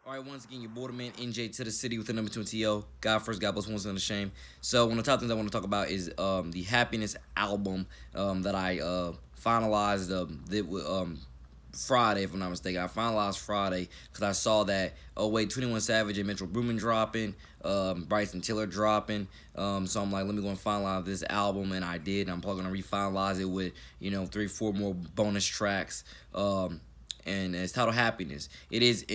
All right, once again, your borderman NJ2THECITY with the number 2 God first, God bless, one's on the shame. So one of the top things I want to talk about is the Happiness album that I finalized Friday, if I'm not mistaken. I finalized Friday because I saw that, oh wait, 21 Savage and Metro Boomin dropping, Bryson Tiller dropping. So I'm like, let me go and finalize this album, and I did. I'm probably gonna refinalize it with 3, 4 more bonus tracks. And it's titled Happiness. It is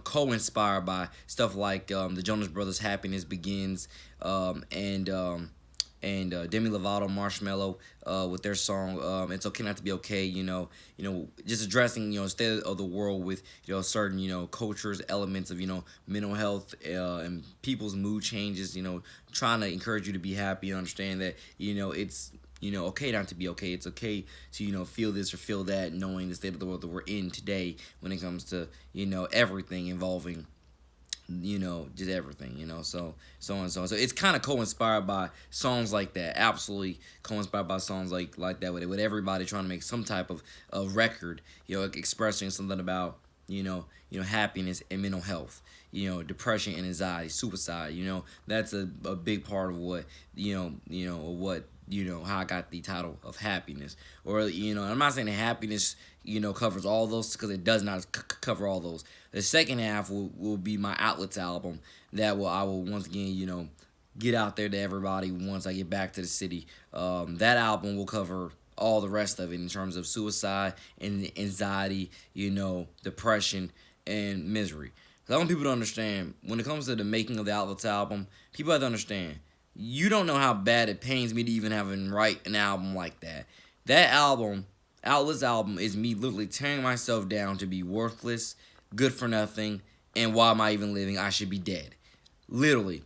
co-inspired by stuff like the Jonas Brothers' Happiness Begins, and Demi Lovato, Marshmello, with their song "It's Okay Not to Be Okay." Just addressing state of the world with certain cultures, elements of mental health and people's mood changes. Trying to encourage you to be happy and understand that it's okay not to be okay. It's okay to feel this or feel that, knowing the state of the world that we're in today when it comes to everything involving just everything, so on and so on. So it's kind of co-inspired by songs like that. Absolutely co-inspired by songs like that, with everybody trying to make some type of record, expressing something about happiness and mental health, depression and anxiety, suicide. That's a big part of what how I got the title of Happiness. Or I'm not saying that happiness covers all those, because it does not cover all those. The second half will be my Outlets album that I will once again get out there to everybody once I get back to the city. That album will cover all the rest of it in terms of suicide and anxiety, depression and misery. 'Cause I want people to understand, when it comes to the making of the Outlets album, people have to understand, you don't know how bad it pains me to even have and write an album like that. That album, Outlets album, is me literally tearing myself down to be worthless, good for nothing, and why am I even living? I should be dead. Literally.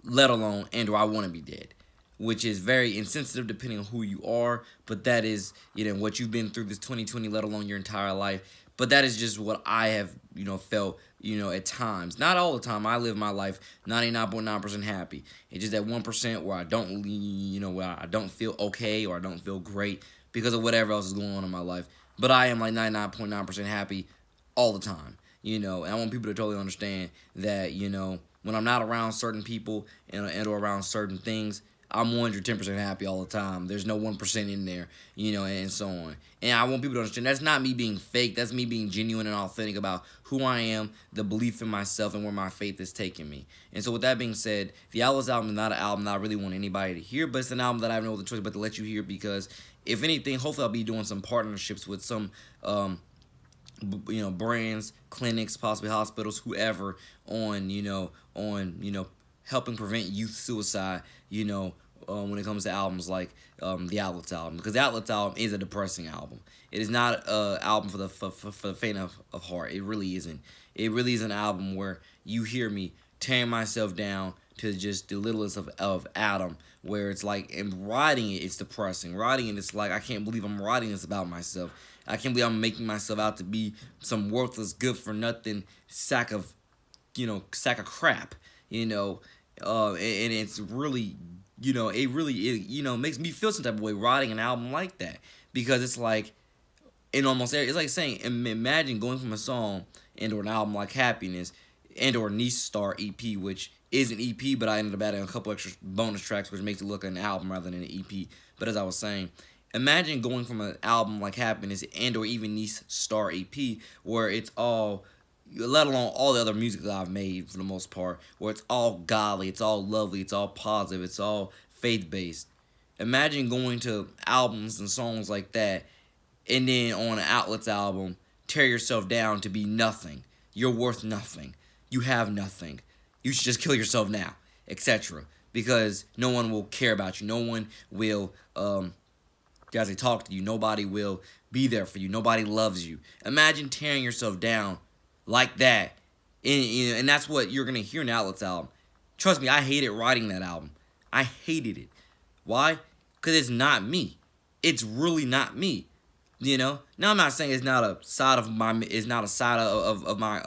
Let alone, and do I want to be dead? Which is very insensitive depending on who you are, but that is, what you've been through this 2020, let alone your entire life. But that is just what I have, felt, at times. Not all the time. I live my life 99.9% happy. It's just that 1% where I don't, where I don't feel okay or I don't feel great because of whatever else is going on in my life. But I am like 99.9% happy all the time, and I want people to totally understand that, when I'm not around certain people and or around certain things, I'm 110% happy all the time. There's no 1% in there, and so on. And I want people to understand that's not me being fake. That's me being genuine and authentic about who I am, the belief in myself, and where my faith is taking me. And so with that being said, the Outlets album is not an album that I really want anybody to hear, but it's an album that I have no other choice but to let you hear, because if anything, hopefully I'll be doing some partnerships with some brands, clinics, possibly hospitals, whoever, on helping prevent youth suicide, when it comes to albums like the Outlets album, because the Outlets album is a depressing album. It is not an album for the faint of heart. It really isn't. It really is an album where you hear me tearing myself down to just the littlest of atom, where it's like, and writing it, it's depressing. Writing it, it's like, I can't believe I'm writing this about myself. I can't believe I'm making myself out to be some worthless, good for nothing sack of crap. And it's really, it makes me feel some type of way writing an album like that, because it's like, in almost it's like saying, imagine going from a song and or an album like Happiness and or Niece Star EP, which is an EP, but I ended up adding a couple extra bonus tracks, which makes it look like an album rather than an EP. But as I was saying, imagine going from an album like Happiness and or even Niece Star EP, where it's all, let alone all the other music that I've made for the most part, where it's all godly, it's all lovely, it's all positive, it's all faith-based. Imagine going to albums and songs like that, and then on an Outlets album, tear yourself down to be nothing. You're worth nothing. You have nothing. You should just kill yourself now, etc. Because no one will care about you. No one will, guys, they talk to you. Nobody will be there for you. Nobody loves you. Imagine tearing yourself down like that, and that's what you're gonna hear in the Outlets album. Trust me, I hated writing that album. I hated it. Why? Because it's not me. It's really not me. Now I'm not saying it's not a side of my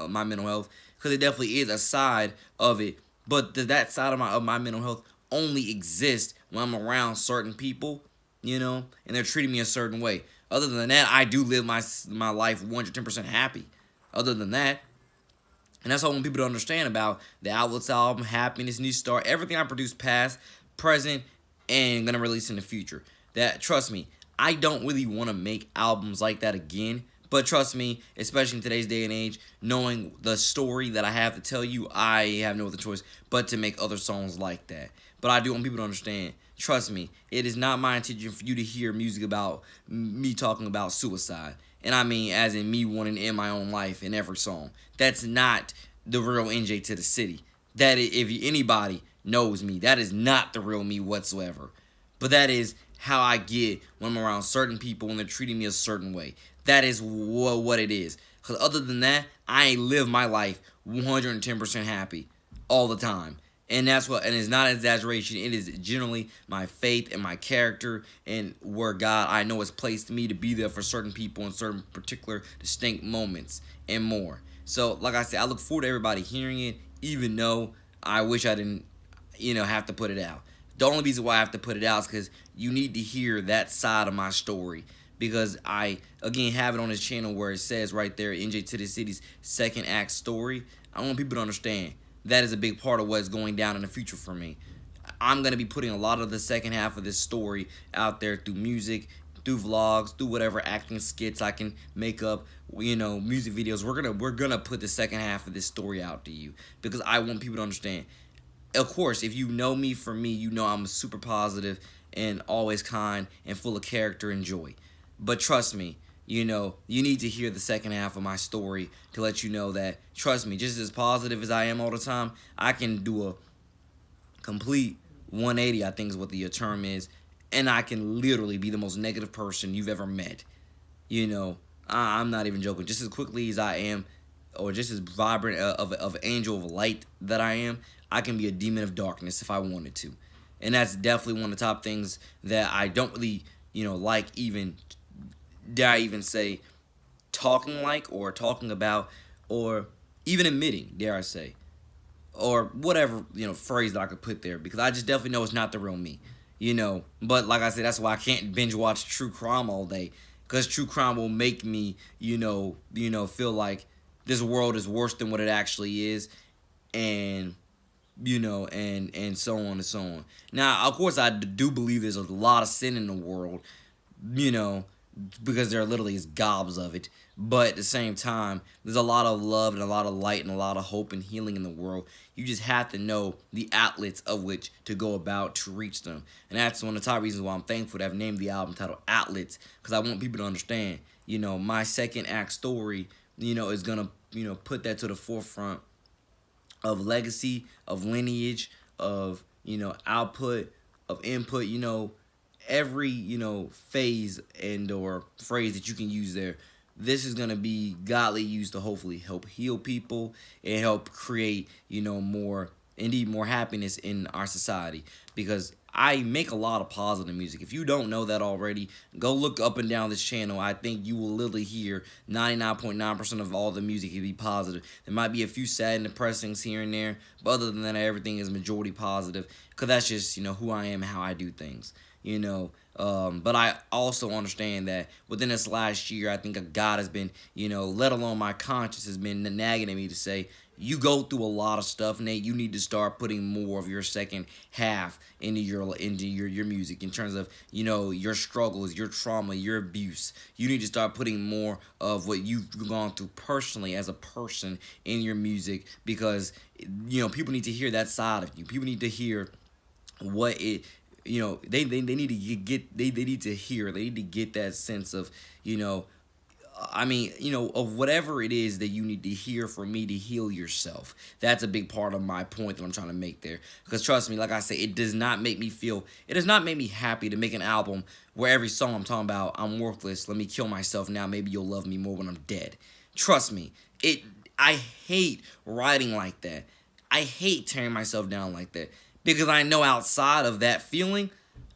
my mental health, because it definitely is a side of it. But does that side of my mental health only exist when I'm around certain people, and they're treating me a certain way? Other than that, I do live my life 110% happy. Other than that, And that's what I want people to understand about the Outlets album, Happiness, New Start, everything I produced past, present, and gonna release in the future. That, trust me, I don't really want to make albums like that again. But trust me, especially in today's day and age, knowing the story that I have to tell you, I have no other choice but to make other songs like that. But I do want people to understand, trust me, it is not my intention for you to hear music about me talking about suicide. And I mean, as in me wanting to end my own life in every song. That's not the real NJ to the city. That if anybody knows me, that is not the real me whatsoever. But that is how I get when I'm around certain people and they're treating me a certain way. That is what it is. Because other than that, I ain't live my life 110% happy all the time. And that's what, and it's not an exaggeration. It is generally my faith and my character and where God, I know, has placed me to be there for certain people in certain particular distinct moments and more. So, like I said, I look forward to everybody hearing it, even though I wish I didn't, have to put it out. The only reason why I have to put it out is because you need to hear that side of my story. Because I, again, have it on this channel where it says right there, NJ2THECITY's second act story. I want people to understand that is a big part of what's going down in the future for me. I'm going to be putting a lot of the second half of this story out there through music, through vlogs, through whatever acting skits I can make up, music videos. We're gonna put the second half of this story out to you because I want people to understand. Of course, if you know me for me, you know I'm super positive and always kind and full of character and joy. But trust me, you need to hear the second half of my story to let you know that, trust me, just as positive as I am all the time, I can do a complete 180, I think is what the term is, and I can literally be the most negative person you've ever met. I'm not even joking. Just as quickly as I am, or just as vibrant of an angel of light that I can be a demon of darkness if I wanted to. And that's definitely one of the top things that I don't really, like even, dare I even say, talking like or talking about or even admitting, dare I say, or whatever, phrase that I could put there, because I just definitely know it's not the real me, But like I said, that's why I can't binge watch true crime all day, because true crime will make me, feel like this world is worse than what it actually is, and and so on and so on. Now, of course, I do believe there's a lot of sin in the world, because there literally is gobs of it. But at the same time, there's a lot of love and a lot of light and a lot of hope and healing in the world. You just have to know the outlets of which to go about to reach them. And that's one of the top reasons why I'm thankful to have named the album titled Outlets, because I want people to understand, my second act story, is going to, put that to the forefront of legacy, of lineage, of, output, of input, every, phase and or phrase that you can use there. This is going to be godly used to hopefully help heal people and help create, more happiness in our society, because I make a lot of positive music. If you don't know that already, go look up and down this channel. I think you will literally hear 99.9% of all the music will be positive. There might be a few sad and depressing here and there, but other than that, everything is majority positive, because that's just, who I am and how I do things. But I also understand that within this last year, I think God has been, let alone my conscience has been nagging at me to say, you go through a lot of stuff, Nate. You need to start putting more of your second half into your music in terms of, your struggles, your trauma, your abuse. You need to start putting more of what you've gone through personally as a person in your music, because, people need to hear that side of you. People need to hear what it, they need to they need to hear, they need to get that sense of, of whatever it is that you need to hear for me to heal yourself. That's a big part of my point that I'm trying to make there. Because trust me, like I say, it does not make me happy to make an album where every song I'm talking about, I'm worthless, let me kill myself now, maybe you'll love me more when I'm dead. Trust me, I hate writing like that. I hate tearing myself down like that. Because I know outside of that feeling,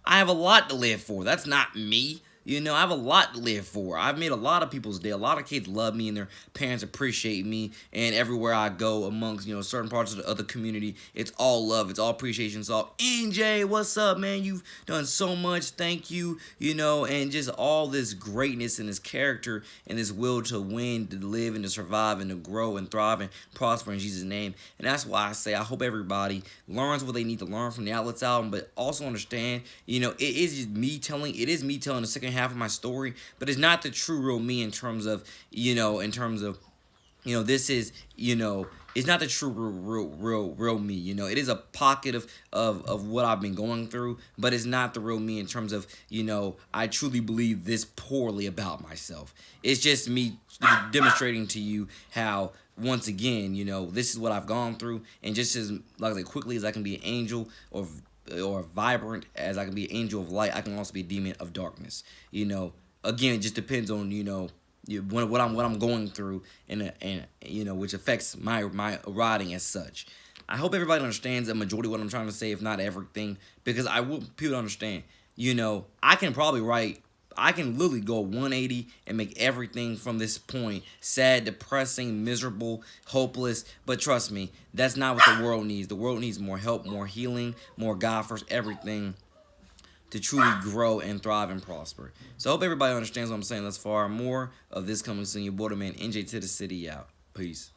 I have a lot to live for. That's not me. You know, I have a lot to live for. I've made a lot of people's day. A lot of kids love me and their parents appreciate me. And everywhere I go amongst, certain parts of the other community, it's all love. It's all appreciation. It's all, NJ, what's up, man? You've done so much. Thank you. And just all this greatness and this character and this will to win, to live and to survive and to grow and thrive and prosper in Jesus' name. And that's why I say I hope everybody learns what they need to learn from the Outlets album, but also understand, it is me telling the second half of my story, but it's not the true real me in terms of, this is, it's not the true real me. It is a pocket of what I've been going through, but it's not the real me in terms of, I truly believe this poorly about myself. It's just me demonstrating to you how, once again, this is what I've gone through, and just as quickly as I can be an angel or vibrant as I can be an angel of light, I can also be a demon of darkness. Again, it just depends on what I'm going through, and which affects my writing as such. I hope everybody understands the majority of what I'm trying to say, if not everything, because I want people to understand. I can literally go 180 and make everything from this point sad, depressing, miserable, hopeless. But trust me, that's not what the world needs. The world needs more help, more healing, more God first, everything to truly grow and thrive and prosper. So I hope everybody understands what I'm saying thus far. More of this coming soon. Your border man, NJ2THECITY out. Peace.